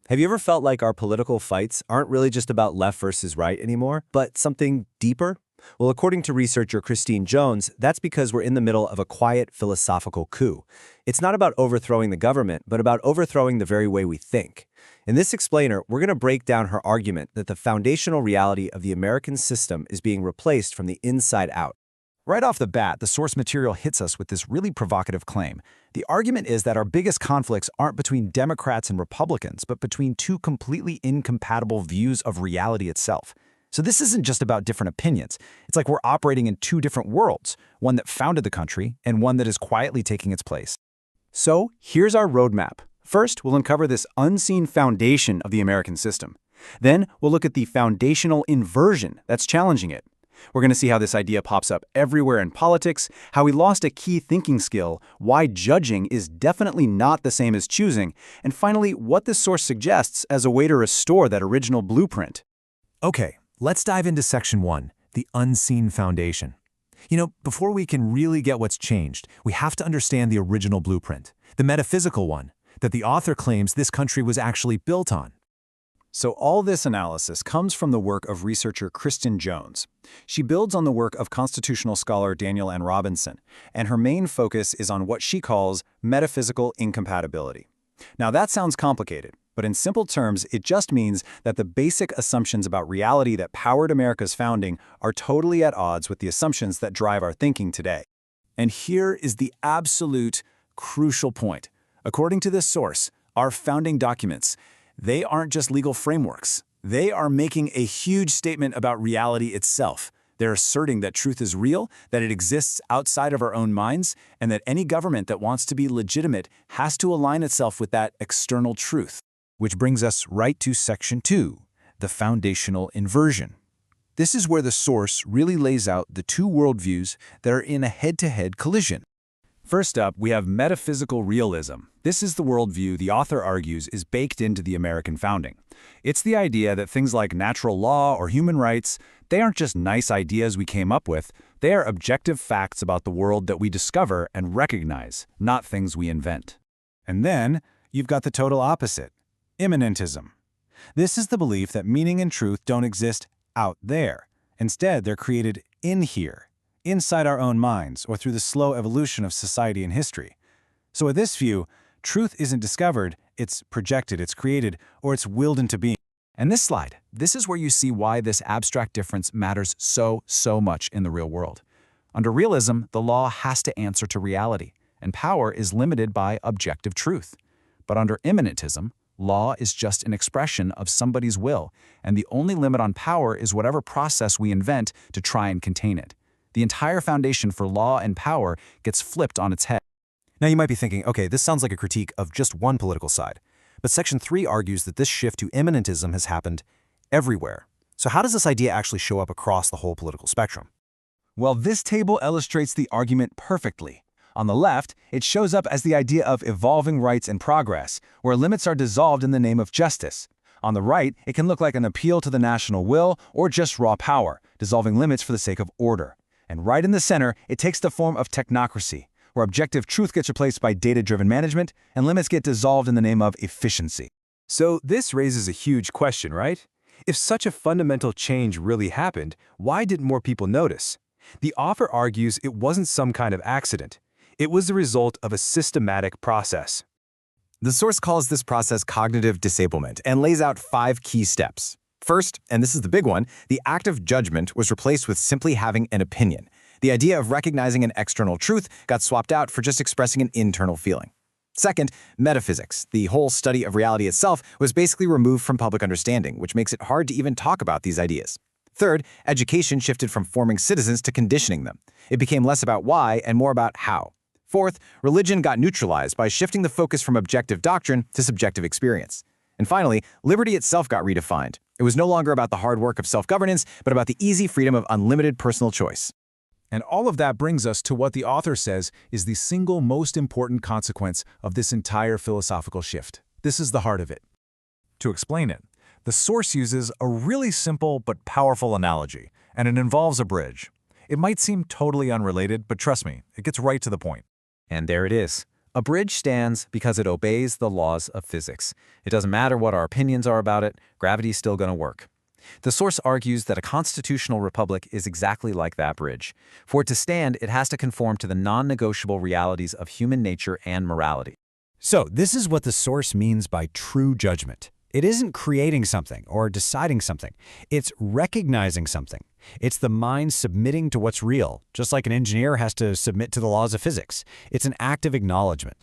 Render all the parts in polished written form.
Have you ever felt like our political fights aren't really just about left versus right anymore, but something deeper? Well, according to researcher Christine Jones, that's because we're in the middle of a quiet philosophical coup. It's not about overthrowing the government, but about overthrowing the very way we think. In this explainer, we're going to break down her argument that the foundational reality of the American system is being replaced from the inside out. Right off the bat, the source material hits us with this really provocative claim. The argument is that our biggest conflicts aren't between Democrats and Republicans, but between two completely incompatible views of reality itself. So this isn't just about different opinions. It's like we're operating in two different worlds, one that founded the country and one that is quietly taking its place. So here's our roadmap. First, we'll uncover this unseen foundation of the American system. Then we'll look at the foundational inversion that's challenging it. We're going to see how this idea pops up everywhere in politics, how we lost a key thinking skill, why judging is definitely not the same as choosing, and finally, what this source suggests as a way to restore that original blueprint. Okay, let's dive into Section 1, the unseen foundation. Before we can really get what's changed, we have to understand the original blueprint, the metaphysical one, that the author claims this country was actually built on. So all this analysis comes from the work of researcher Kristen Jones. She builds on the work of constitutional scholar Daniel N. Robinson, and her main focus is on what she calls metaphysical incompatibility. Now that sounds complicated, but in simple terms, it just means that the basic assumptions about reality that powered America's founding are totally at odds with the assumptions that drive our thinking today. And here is the absolute crucial point. According to this source, our founding documents, they aren't just legal frameworks. They are making a huge statement about reality itself. They're asserting that truth is real, that it exists outside of our own minds, and that any government that wants to be legitimate has to align itself with that external truth. Which brings us right to Section 2, the foundational inversion. This is where the source really lays out the two worldviews that are in a head-to-head collision. First up, we have metaphysical realism. This is the worldview the author argues is baked into the American founding. It's the idea that things like natural law or human rights, they aren't just nice ideas we came up with, they are objective facts about the world that we discover and recognize, not things we invent. And then, you've got the total opposite, immanentism. This is the belief that meaning and truth don't exist out there. Instead, they're created in here, inside our own minds, or through the slow evolution of society and history. So with this view, truth isn't discovered, it's projected, it's created, or it's willed into being. And this slide, this is where you see why this abstract difference matters so much in the real world. Under realism, the law has to answer to reality, and power is limited by objective truth. But under immanentism, law is just an expression of somebody's will, and the only limit on power is whatever process we invent to try and contain it. The entire foundation for law and power gets flipped on its head. Now you might be thinking, okay, this sounds like a critique of just one political side. But Section 3 argues that this shift to immanentism has happened everywhere. So how does this idea actually show up across the whole political spectrum? Well, this table illustrates the argument perfectly. On the left, it shows up as the idea of evolving rights and progress, where limits are dissolved in the name of justice. On the right, it can look like an appeal to the national will or just raw power, dissolving limits for the sake of order. And right in the center, it takes the form of technocracy, where objective truth gets replaced by data-driven management and limits get dissolved in the name of efficiency. So this raises a huge question, right? If such a fundamental change really happened, why didn't more people notice? The author argues it wasn't some kind of accident. It was the result of a systematic process. The source calls this process cognitive disablement and lays out 5 key steps. First, and this is the big one, the act of judgment was replaced with simply having an opinion. The idea of recognizing an external truth got swapped out for just expressing an internal feeling. Second, metaphysics, the whole study of reality itself, was basically removed from public understanding, which makes it hard to even talk about these ideas. Third, education shifted from forming citizens to conditioning them. It became less about why and more about how. Fourth, religion got neutralized by shifting the focus from objective doctrine to subjective experience. And finally, liberty itself got redefined. It was no longer about the hard work of self-governance, but about the easy freedom of unlimited personal choice. And all of that brings us to what the author says is the single most important consequence of this entire philosophical shift. This is the heart of it. To explain it, the source uses a really simple but powerful analogy, and it involves a bridge. It might seem totally unrelated, but trust me, it gets right to the point. And there it is, A bridge stands because it obeys the laws of physics. It doesn't matter what our opinions are about it, gravity's still going to work. The source argues that a constitutional republic is exactly like that bridge. For it to stand, it has to conform to the non-negotiable realities of human nature and morality. So, this is what the source means by true judgment. It isn't creating something or deciding something. It's recognizing something. It's the mind submitting to what's real, just like an engineer has to submit to the laws of physics. It's an act of acknowledgement.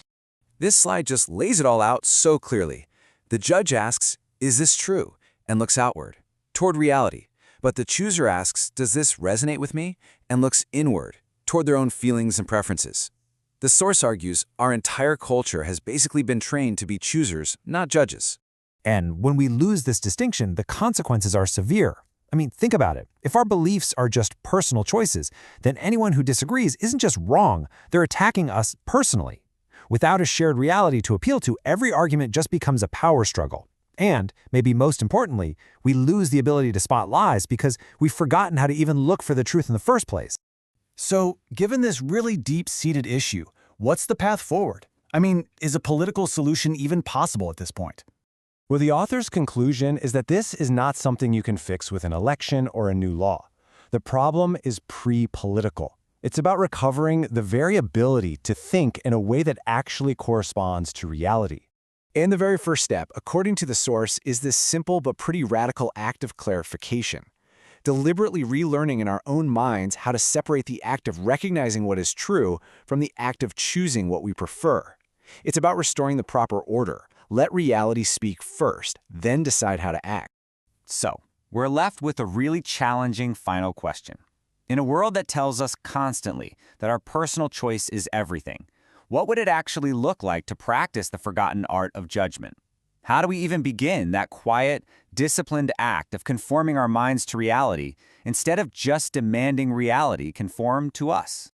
This slide just lays it all out so clearly. The judge asks, is this true? And looks outward, toward reality. But the chooser asks, does this resonate with me? And looks inward, toward their own feelings and preferences. The source argues our entire culture has basically been trained to be choosers, not judges. And when we lose this distinction, the consequences are severe. I mean, think about it. If our beliefs are just personal choices, then anyone who disagrees isn't just wrong, they're attacking us personally. Without a shared reality to appeal to, every argument just becomes a power struggle. And, maybe most importantly, we lose the ability to spot lies because we've forgotten how to even look for the truth in the first place. So, given this really deep-seated issue, what's the path forward? I mean, is a political solution even possible at this point? Well, the author's conclusion is that this is not something you can fix with an election or a new law. The problem is pre-political. It's about recovering the very ability to think in a way that actually corresponds to reality. And the very first step, according to the source, is this simple but pretty radical act of clarification. Deliberately relearning in our own minds how to separate the act of recognizing what is true from the act of choosing what we prefer. It's about restoring the proper order. Let reality speak first, then decide how to act. So, we're left with a really challenging final question. In a world that tells us constantly that our personal choice is everything, what would it actually look like to practice the forgotten art of judgment? How do we even begin that quiet, disciplined act of conforming our minds to reality instead of just demanding reality conform to us?